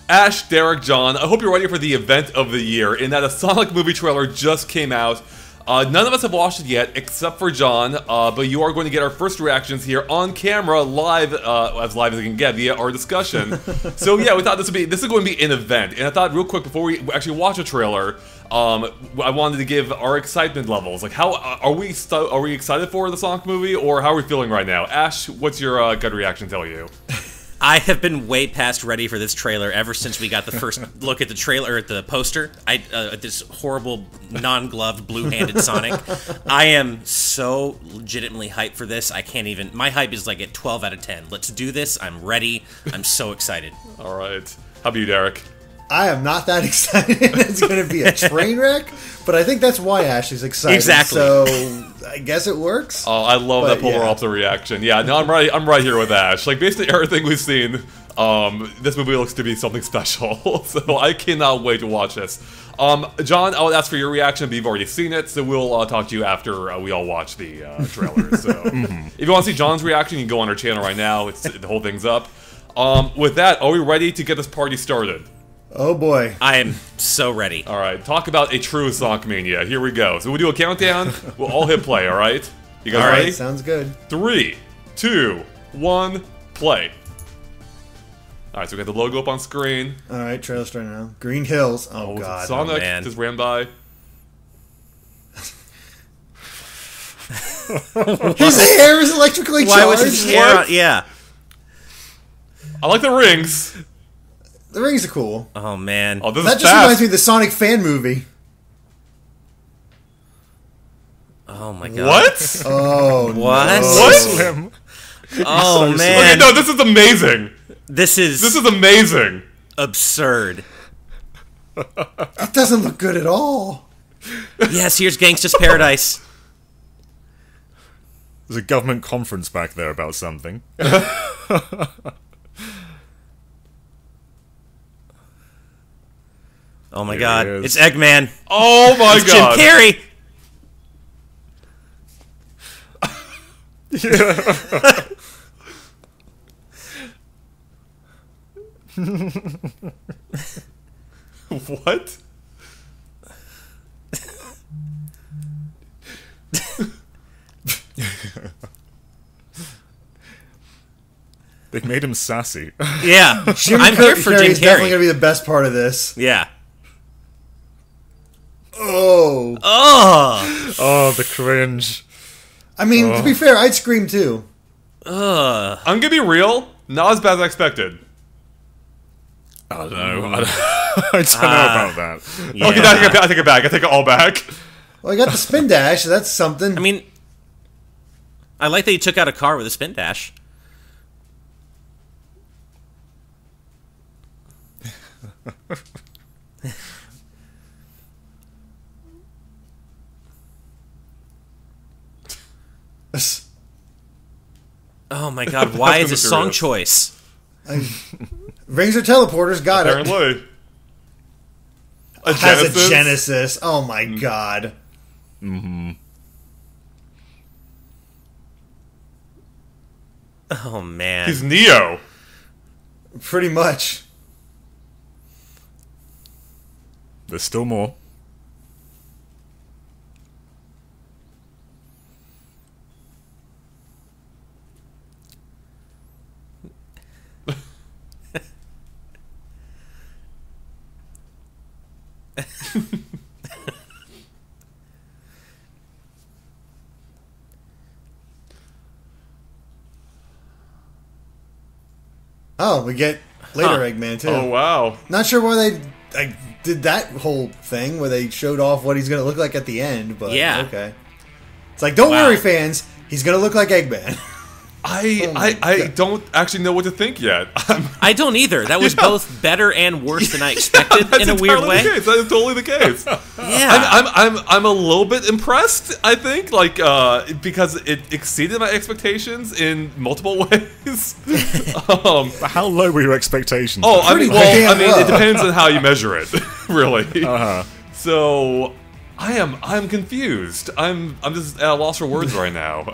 Ash, Derek, John, I hope you're ready for the event of the year, in that a Sonic movie trailer just came out. None of us have watched it yet, except for John, but you are going to get our first reactions here on camera, live as it can get, via our discussion. So yeah, we thought this is going to be an event, and I thought real quick, before we actually watch a trailer, I wanted to give our excitement levels. Like, how are we excited for the Sonic movie, or how are we feeling right now? Ash, what's your gut reaction tell you? I have been way past ready for this trailer ever since we got the first look at the trailer, at the poster. This horrible, non-gloved, blue-handed Sonic. I am so legitimately hyped for this. I can't even... My hype is like at 12 out of 10. Let's do this. I'm ready. I'm so excited. All right. How about you, Derek? I am not that excited. It's going to be a train wreck, but I think that's why Ash is excited. Exactly. So I guess it works. Oh, I love that polar opposite reaction. Yeah, no, I'm right here with Ash. Like, basically everything we've seen, this movie looks to be something special. So I cannot wait to watch this. John, I would ask for your reaction, but you've already seen it, so we'll talk to you after we all watch the trailer. So if you want to see John's reaction, you can go on our channel right now. The whole thing's up. With that, are we ready to get this party started? Oh boy. I am so ready. All right, talk about a true Sonic Mania. Here we go. So we'll do a countdown. We'll all hit play, all right? You guys ready? Sounds good. 3, 2, 1, play. All right, so we got the logo up on screen. All right, trailer starting now. Green Hills. Oh, God. Sonic just ran by. His hair is electrically charged. Why was his hair on? Yeah. I like the rings. The rings are cool. Oh, man. Oh, this That is just fast. reminds me of the Sonic fan movie. Oh, my God. What? Oh, What? No. What? Slim. Oh, So man. Okay, no, this is amazing. This is amazing. absurd. It doesn't look good at all. Yes, here's Gangsta's Paradise. There's a government conference back there about something. Oh my Here God, he is. it's Eggman. Oh my It's god. Jim Carrey. What? They made him sassy. Yeah, Jim I'm here for Carrey Jim is definitely Carrey. going to be the best part of this. Yeah. Oh. Oh. Oh, the cringe. I mean, to be fair, I'd scream too. Ugh. I'm gonna be real. Not as bad as I expected. I don't know. I don't know about that. Yeah. Okay, I take it back. I take it all back. Well, I got the spin dash, so that's something. I mean, I like that he took out a car with a spin dash. Oh my God! Why is it song choice? Rings are teleporters, got it. Apparently. A Has Genesis. a Genesis. Oh my God. Oh man! He's Neo. Pretty much. There's still more. Oh, we get later Eggman too. Oh wow. Not sure why they did that whole thing where they showed off what he's going to look like at the end, but Yeah. okay. It's like, don't Wow. worry, fans. He's going to look like Eggman. I don't actually know what to think yet. I don't either. That was both better and worse than I expected That's in a weird entirely way. the case. That is totally the case. Yeah. I'm a little bit impressed. I think because it exceeded my expectations in multiple ways. But how low were your expectations? Oh, I mean, Pretty damn it low. depends on how you measure it, really. So, I'm confused. I'm just at a loss for words right now.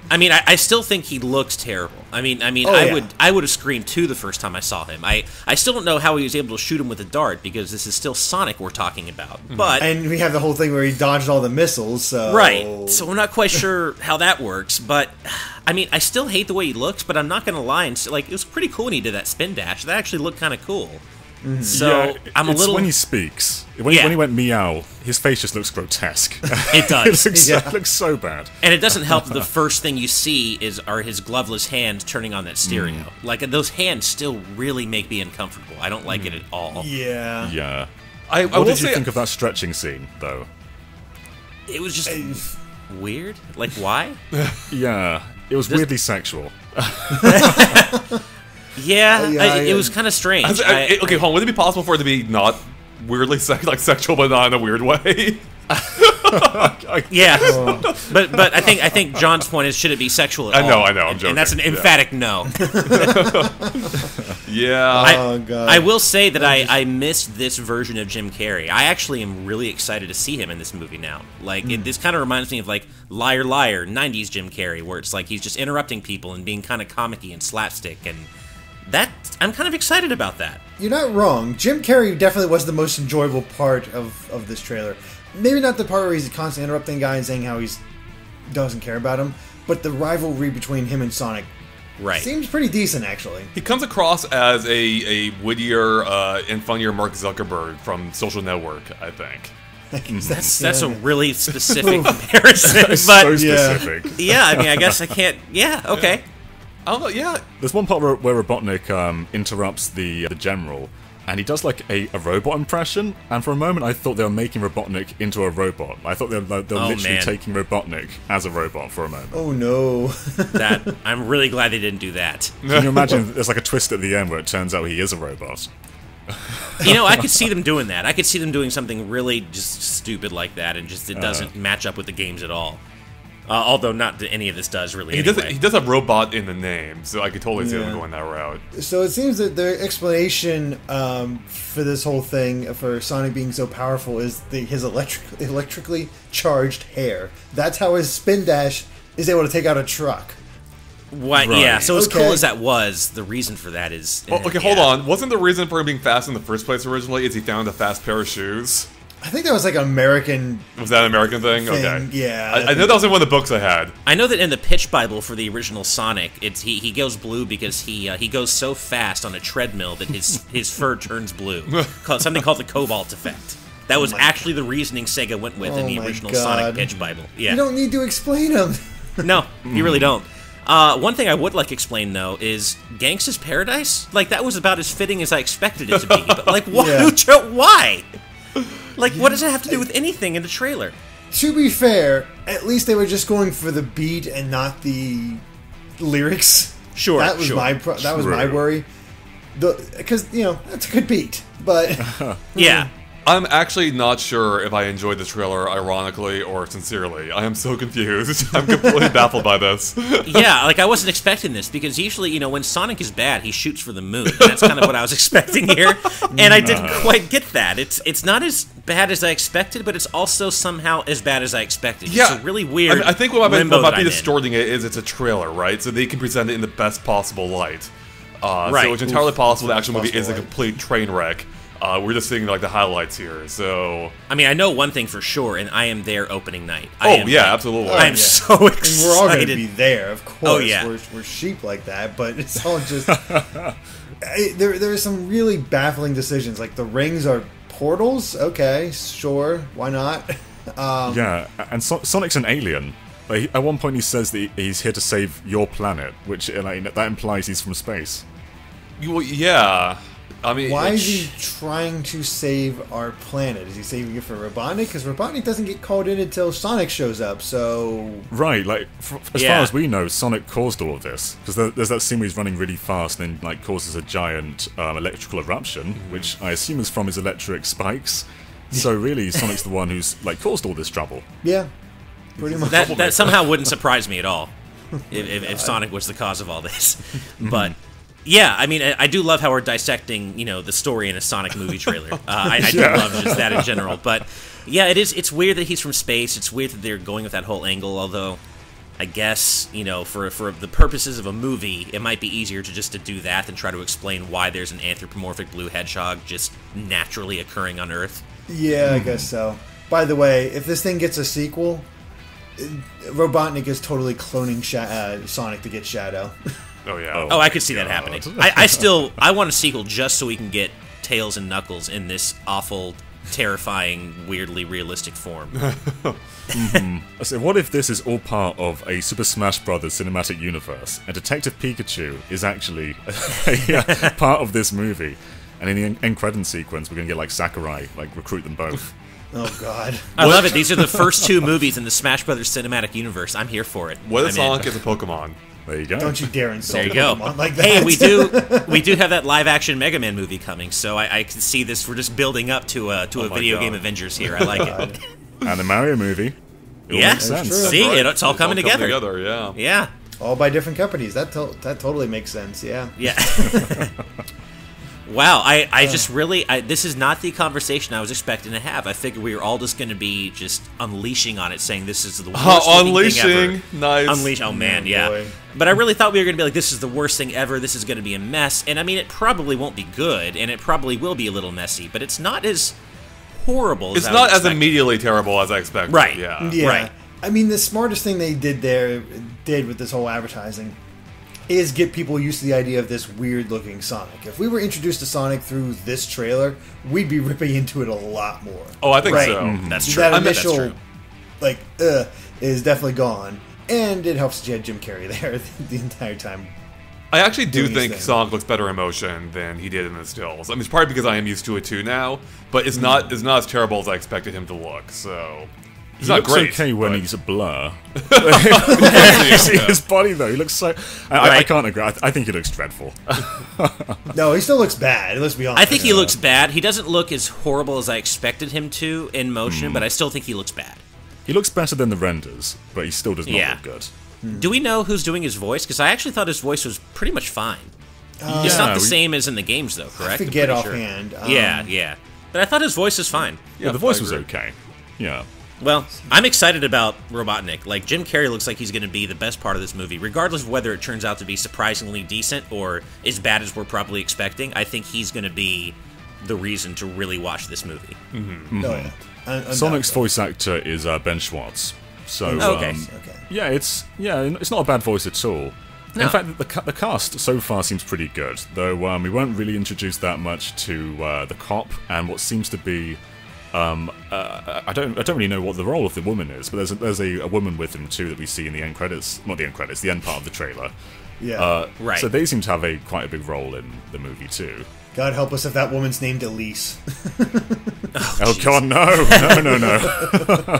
I mean, I still think he looks terrible. I mean, Oh, yeah. I would have screamed too the first time I saw him. I still don't know how he was able to shoot him with a dart because this is still Sonic we're talking about. But And we have the whole thing where he dodged all the missiles. So right, so I'm not quite sure how that works. But I mean, I still hate the way he looks. But I'm not gonna lie, and like it was pretty cool when he did that spin dash. That actually looked kind of cool. So Yeah, I'm a it's little. when he speaks. When Yeah. he went meow, his face just looks grotesque. It does. It looks so bad. And it doesn't help that the first thing you see are his gloveless hands turning on that stereo. Like, those hands still really make me uncomfortable. I don't like it at all. Yeah. Yeah. I What will did you say, think of that stretching scene, though? It was just weird. Like, why? Yeah, it was weirdly sexual. Yeah, Yeah, it was kind of strange. okay, hold on. Would it be possible for it to be not weirdly sexual, but not in a weird way? Yeah, but I think John's point is, should it be sexual at all? I know, I'm joking. And that's an Yeah. emphatic no. Yeah. Oh, God. I will say that I missed this version of Jim Carrey. I actually am really excited to see him in this movie now. Like, this kind of reminds me of, like, Liar Liar, 90s Jim Carrey, where it's like he's just interrupting people and being kind of comic-y and slapstick, and that, I'm kind of excited about that. You're not wrong. Jim Carrey definitely was the most enjoyable part of this trailer. Maybe not the part where he's constantly interrupting guy and saying how he doesn't care about him, but the rivalry between him and Sonic Right. seems pretty decent, actually. He comes across as a wittier and funnier Mark Zuckerberg from Social Network, I think. That's a really specific comparison, but so specific. yeah, I mean, I guess I can't. Yeah, okay. I don't know, yeah. There's one part where Robotnik interrupts the general, and he does like a robot impression. And for a moment, I thought they were making Robotnik into a robot. I thought they were literally man. taking Robotnik as a robot for a moment. Oh, no. That I'm really glad they didn't do that. Can you imagine? There's like a twist at the end where it turns out he is a robot. You know, I could see them doing that. I could see them doing something really just stupid like that, and just it doesn't match up with the games at all. Although not that any of this does really. He Anyway. does have robot in the name, so I could totally see him Yeah. going that route. So it seems that the explanation for this whole thing, for Sonic being so powerful, is his electrically charged hair. That's how his spin dash is able to take out a truck. What? Right. Yeah. So as Okay. cool as that was, the reason for that is. Oh, okay, hold on. Wasn't the reason for him being fast in the first place originally is he found a fast pair of shoes? I think that was like an American Was that an American thing? thing. Okay. Yeah. I know that was in one of the books I had. I know that in the pitch Bible for the original Sonic, it's he goes blue because he goes so fast on a treadmill that his fur turns blue. Something called the Cobalt effect. That was actually the reasoning Sega went with in Oh the my original God. Sonic pitch Bible. Yeah. You don't need to explain them. No, you really don't. One thing I would like to explain though is Gangsta's Paradise. Like that was about as fitting as I expected it to be. But like, Yeah. why? Like, what does it have to do with anything in the trailer? To be fair, at least they were just going for the beat and not the lyrics. Sure, that was sure. that was my True. worry. Because that's a good beat, but Yeah. I'm actually not sure if I enjoyed the trailer ironically or sincerely. I am so confused. I'm completely baffled by this. Yeah, like I wasn't expecting this because usually, you know, when Sonic is bad, he shoots for the moon. And that's kind of what I was expecting here, and I didn't quite get that. It's not as bad as I expected, but it's also somehow as bad as I expected. Yeah, it's a really weird. I think what limbo might that be I'm in. distorting it is it's a trailer, right? So they can present it in the best possible light. Right. So it's entirely possible the actual movie possible is a light. complete train wreck. We're just seeing like the highlights here. So I mean, I know one thing for sure, and I am there opening night. I am, yeah, absolutely. I'm Yeah. so and excited. we're all going to be there, of course. Oh, yeah. We're sheep like that, but it's all just there are some really baffling decisions. Like the rings are portals. Okay, sure, why not? Yeah, and Sonic's an alien. Like, at one point, he says that he's here to save your planet, which that implies he's from space. Yeah. I mean, Why is he trying to save our planet? Is he saving it for Robotnik? Because Robotnik doesn't get called in until Sonic shows up, so... Right, like, as Yeah. far as we know, Sonic caused all of this. Because there's that scene where he's running really fast and then, like, causes a giant electrical eruption, which I assume is from his electric spikes. So really, Sonic's the one who's, like, caused all this trouble. Yeah, pretty much. That somehow wouldn't surprise me at all if Sonic was the cause of all this. But yeah, I mean, I do love how we're dissecting, you know, the story in a Sonic movie trailer. I do love just that in general. But Yeah, it is. It's weird that he's from space. It's weird that they're going with that whole angle, although I guess, you know, for the purposes of a movie, it might be easier to do that than try to explain why there's an anthropomorphic blue hedgehog just naturally occurring on Earth. Yeah, I guess so. By the way, if this thing gets a sequel, Robotnik is totally cloning Sonic to get Shadow. Oh yeah. Oh, I could see that happening. I want a sequel just so we can get Tails and Knuckles in this awful, terrifying, weirdly realistic form. So what if this is all part of a Super Smash Bros. Cinematic universe, and Detective Pikachu is actually part of this movie, and in the end credit sequence, we're gonna get like Sakurai, like recruit them both. Oh God! I love it. These are the first 2 movies in the Smash Brothers cinematic universe. I'm here for it. What if Sonic is a Pokemon? There you go. Don't you dare insult There you go. Pokemon like that. Hey, we do have that live action Mega Man movie coming, so I can see this. We're just building up to a video game Avengers here. I like it. And the Mario movie. It all Yeah, makes sense. true. see, Right. it's all coming together. Yeah. Yeah, All by different companies. That totally makes sense. Yeah. yeah. Wow, I just really, this is not the conversation I was expecting to have. I figured we were all just going to be just unleashing on it, saying this is the worst looking thing ever. Unleashing, nice. Unleash, oh man, yeah. boy. But I really thought we were going to be like, this is the worst thing ever, this is going to be a mess. And I mean, it probably won't be good, and it probably will be a little messy, but it's not as horrible as It's I not was as expecting. immediately terrible as I expected. Right. Yeah. Yeah. Right. I mean, the smartest thing they did with this whole advertising is get people used to the idea of this weird-looking Sonic. If we were introduced to Sonic through this trailer, we'd be ripping into it a lot more. Oh, I think Right. so. That's true. That I bet that's initial, true. like, is definitely gone. And it helps that you had Jim Carrey there the entire time. I actually do doing his think thing. Sonic looks better in motion than he did in the stills. I mean, it's probably because I am used to it too now, but it's not as terrible as I expected him to look. So it's He not looks great. okay when but- he's a blur. You see his body though. He looks so. I Right. can't agree. I think he looks dreadful. No, he still looks bad. Let's be honest. I think he looks bad. He doesn't look as horrible as I expected him to in motion, but I still think he looks bad. He looks better than the renders, but he still does not Yeah. look good. Do we know who's doing his voice? Because I actually thought his voice was pretty much fine. It's Yeah, not the we- same as in the games, though, correct? I'm forget pretty sure. offhand. Yeah. But I thought his voice was fine. Yeah, the voice I was agree. okay. Yeah. Well, I'm excited about Robotnik. Like, Jim Carrey looks like he's going to be the best part of this movie, regardless of whether it turns out to be surprisingly decent or as bad as we're probably expecting. I think he's going to be the reason to really watch this movie. Oh, yeah. Sonic's voice actor is Ben Schwartz. So Okay. Okay. yeah, it's not a bad voice at all. No. In fact, the cast so far seems pretty good, though we weren't really introduced that much to the cop and what seems to be. I don't really know what the role of the woman is, but there's a woman with him too that we see in the end credits, not the end credits, the end part of the trailer. Yeah. Right. So they seem to have quite a big role in the movie too. God help us if that woman's named Elise. Oh God, no.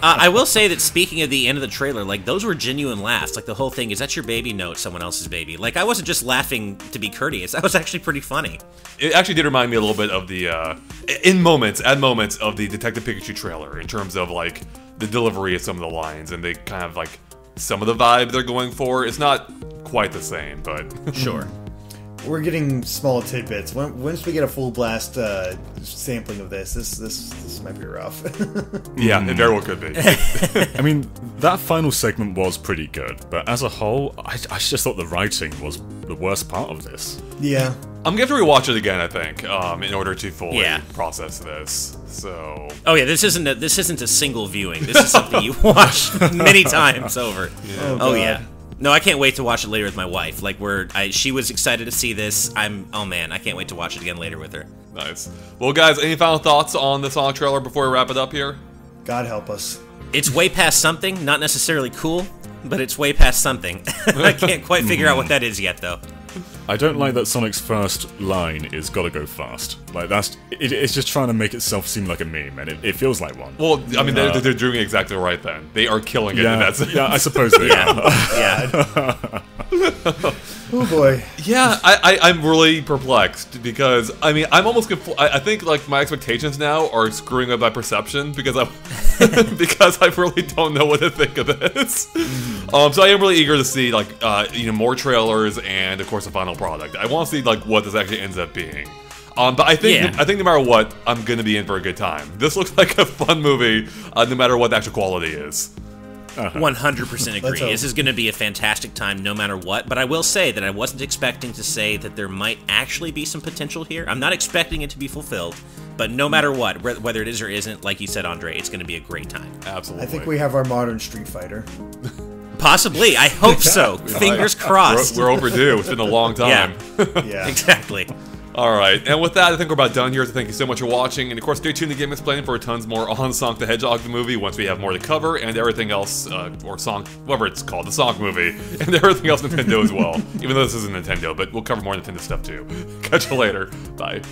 I will say that speaking of the end of the trailer, like, those were genuine laughs. Like, the whole thing, is that your baby? No, it's someone else's baby. Like, I wasn't just laughing to be courteous. That was actually pretty funny. It actually did remind me a little bit of the, at moments of the Detective Pikachu trailer, in terms of, like, the delivery of some of the lines, and they kind of, like, some of the vibe they're going for. It's not quite the same, but... Sure. We're getting small tidbits. Once we get a full blast sampling of this might be rough. yeah, it very well could be. I mean, that final segment was pretty good, but as a whole, I just thought the writing was the worst part of this. Yeah. I'm going to have to rewatch it again, I think, in order to fully Yeah. process this. So... Oh yeah, this isn't a single viewing. This is something you watch many times over. Oh, Oh God. yeah. No, I can't wait to watch it later with my wife. Like, she was excited to see this. Oh man, I can't wait to watch it again later with her. Nice. Well, guys, any final thoughts on the Sonic trailer before we wrap it up here? God help us. It's way past something, not necessarily cool, but it's way past something. I can't quite figure out what that is yet, though. I don't like that Sonic's first line is "gotta go fast." Like it's just trying to make itself seem like a meme, and it feels like one. Well, I mean, they're doing it exactly right then. They are killing it in that sense. yeah, I suppose they are. Yeah. Oh boy. Yeah, I'm really perplexed because I mean I'm almost I think like my expectations now are screwing up my perception because because I really don't know what to think of this. So I am really eager to see like more trailers and of course the final product. I want to see like what this actually ends up being. But I think Yeah. no matter what, I'm gonna be in for a good time. This looks like a fun movie, no matter what the actual quality is. 100% agree. hope. This is going to be a fantastic time no matter what, but I will say that I wasn't expecting to say that there might actually be some potential here. I'm not expecting it to be fulfilled, but no matter what, whether it is or isn't, like you said, Andre, it's going to be a great time. Absolutely. I think we have our modern Street Fighter. Possibly. I hope so. Fingers crossed. We're overdue. It's been a long time. Yeah. Exactly. All right, and with that, I think we're about done here. So thank you so much for watching, and of course, stay tuned to GameXplain for tons more on Sonic the Hedgehog the movie once we have more to cover, and everything else, or Sonic, whatever it's called, the Sonic movie, and everything else Nintendo as well. Even though this isn't Nintendo, but we'll cover more Nintendo stuff too. Catch you later. Bye.